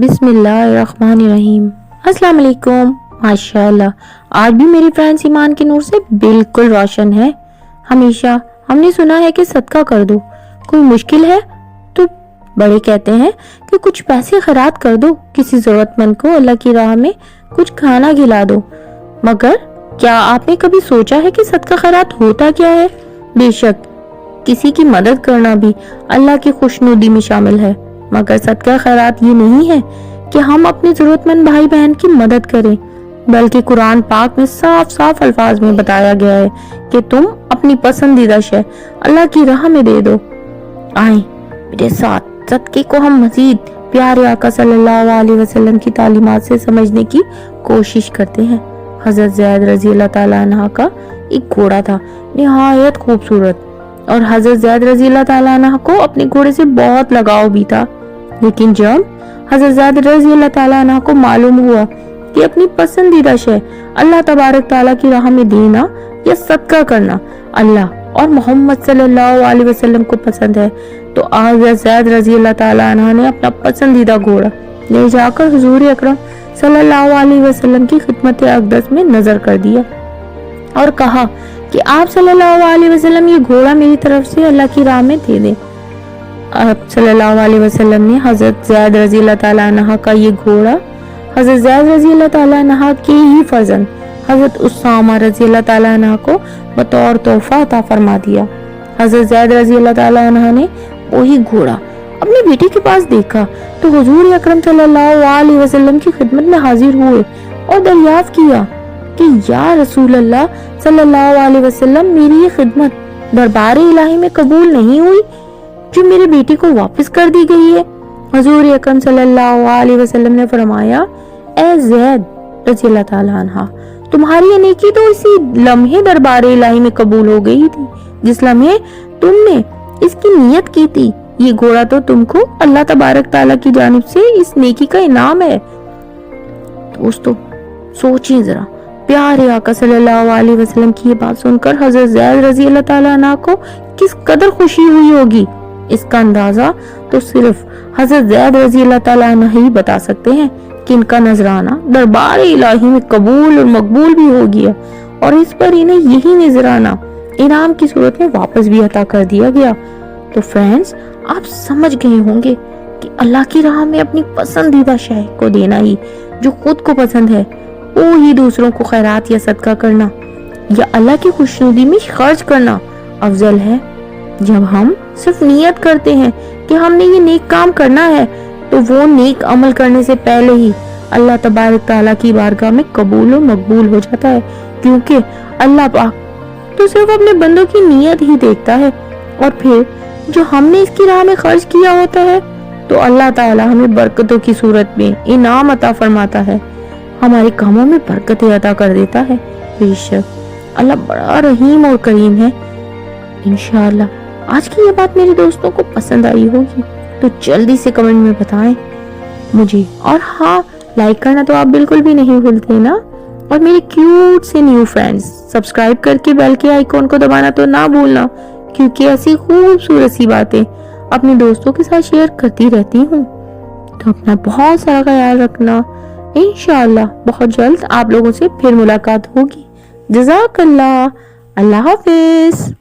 بسم اللہ الرحمن الرحیم۔ السلام علیکم۔ ماشاءاللہ آج بھی میری فرینڈز ایمان کے نور سے بالکل روشن ہے۔ ہمیشہ ہم نے سنا ہے کہ صدقہ کر دو، کوئی مشکل ہے تو بڑے کہتے ہیں کہ کچھ پیسے خیرات کر دو، کسی ضرورت مند کو اللہ کی راہ میں کچھ کھانا کھلا دو۔ مگر کیا آپ نے کبھی سوچا ہے کہ صدقہ خیرات ہوتا کیا ہے؟ بے شک کسی کی مدد کرنا بھی اللہ کی خوشنودی میں شامل ہے، مگر صدقہ خیرات یہ نہیں ہے کہ ہم اپنے ضرورت مند بھائی بہن کی مدد کریں، بلکہ قرآن پاک میں صاف صاف الفاظ میں بتایا گیا ہے کہ تم اپنی پسندیدہ شے اللہ کی راہ میں دے دو۔ آئیں میرے ساتھ صدقے کو ہم مزید پیارے آقا صلی اللہ علیہ وسلم کی تعلیمات سے سمجھنے کی کوشش کرتے ہیں۔ حضرت زید رضی اللہ تعالیٰ عنہ کا ایک گھوڑا تھا نہایت خوبصورت، اور حضرت زید رضی اللہ تعالیٰ عنہ کو اپنے گھوڑے سے بہت لگاؤ بھی تھا۔ لیکن جب حضرت زید رضی اللہ تعالیٰ عنہ کو معلوم ہوا کہ اپنی پسندیدہ شے اللہ تبارک تعالیٰ کی راہ میں دینا یا صدقہ کرنا اللہ اور محمد صلی اللہ علیہ وسلم کو پسند ہے، تو حضرت زید رضی اللہ تعالیٰ عنہ نے اپنا پسندیدہ گھوڑا لے جا کر حضور اکرم صلی اللہ علیہ وسلم کی خدمت اقدس میں نظر کر دیا اور کہا کہ آپ صلی اللہ علیہ وسلم یہ گھوڑا میری طرف سے اللہ کی راہ میں دے دیں۔ آپ صلی اللہ علیہ وسلم نے حضرت زید رضی اللہ تعالیٰ عنہ کا یہ گھوڑا حضرت زید رضی اللہ تعالیٰ عنہ کے ہی فرزند حضرت اسامہ رضی اللہ تعالیٰ عنہ کو بطور تحفہ عطا فرما دیا۔ حضرت زید رضی اللہ تعالیٰ عنہ نے وہی گھوڑا اپنی بیٹی کے پاس دیکھا تو حضور اکرم صلی اللہ علیہ وسلم کی خدمت میں حاضر ہوئے اور دریافت کیا کہ یا رسول اللہ صلی اللہ علیہ وسلم، میری یہ خدمت دربار الہی میں قبول نہیں ہوئی جو میرے بیٹی کو واپس کر دی گئی ہے۔ حضور اکرم صلی اللہ علیہ وسلم نے فرمایا، اے زید رضی اللہ تعالیٰ عنہ، تمہاری یہ نیکی تو اسی لمحے دربار الہی میں قبول ہو گئی تھی جس لمحے تم نے اس کی نیت کی تھی۔ یہ گھوڑا تو تم کو اللہ تبارک تعالیٰ کی جانب سے اس نیکی کا انعام ہے۔ دوستو سوچیں ذرا، پیارے آقا صلی اللہ علیہ وسلم کی یہ بات سن کر حضرت زید رضی اللہ تعالیٰ عنہ کو کس قدر خوشی ہوئی ہوگی۔ اس کا اندازہ تو صرف حضرت زید رضی اللہ تعالیٰ عنہ ہی بتا سکتے ہیں کہ ان کا نذرانہ دربار الہی میں قبول اور مقبول بھی ہو گیا، اور اس پر انہیں یہی نذرانہ انعام کی صورت میں واپس بھی عطا کر دیا گیا۔ تو فرینڈز، آپ سمجھ گئے ہوں گے کہ اللہ کی راہ میں اپنی پسندیدہ شے کو دینا ہی جو خود کو پسند ہے، وہی دوسروں کو خیرات یا صدقہ کرنا یا اللہ کی خوشنودی میں خرچ کرنا افضل ہے۔ جب ہم صرف نیت کرتے ہیں کہ ہم نے یہ نیک کام کرنا ہے، تو وہ نیک عمل کرنے سے پہلے ہی اللہ تبارک تعالیٰ کی بارگاہ میں قبول و مقبول ہو جاتا ہے، کیونکہ اللہ پاک تو صرف اپنے بندوں کی نیت ہی دیکھتا ہے، اور پھر جو ہم نے اس کی راہ میں خرچ کیا ہوتا ہے تو اللہ تعالیٰ ہمیں برکتوں کی صورت میں انعام عطا فرماتا ہے، ہمارے کاموں میں برکتیں عطا کر دیتا ہے۔ بے شک اللہ بڑا رحیم اور کریم ہے۔ انشاءاللہ آج کی یہ بات میرے دوستوں کو پسند آئی ہوگی، تو جلدی سے کمنٹ میں بتائیں مجھے، اور ہاں لائک کرنا تو آپ بالکل بھی نہیں بھولتے نا، اور میرے کیوٹ سے نیو فرینڈز سبسکرائب کر کے بیل کے آئیکن کو دبانا تو نہ بھولنا، کیونکہ ایسی خوبصورت سی باتیں اپنے دوستوں کے ساتھ شیئر کرتی رہتی ہوں۔ تو اپنا بہت سارا خیال رکھنا، انشاءاللہ بہت جلد آپ لوگوں سے پھر ملاقات ہوگی۔ جزاک اللہ، اللہ حافظ۔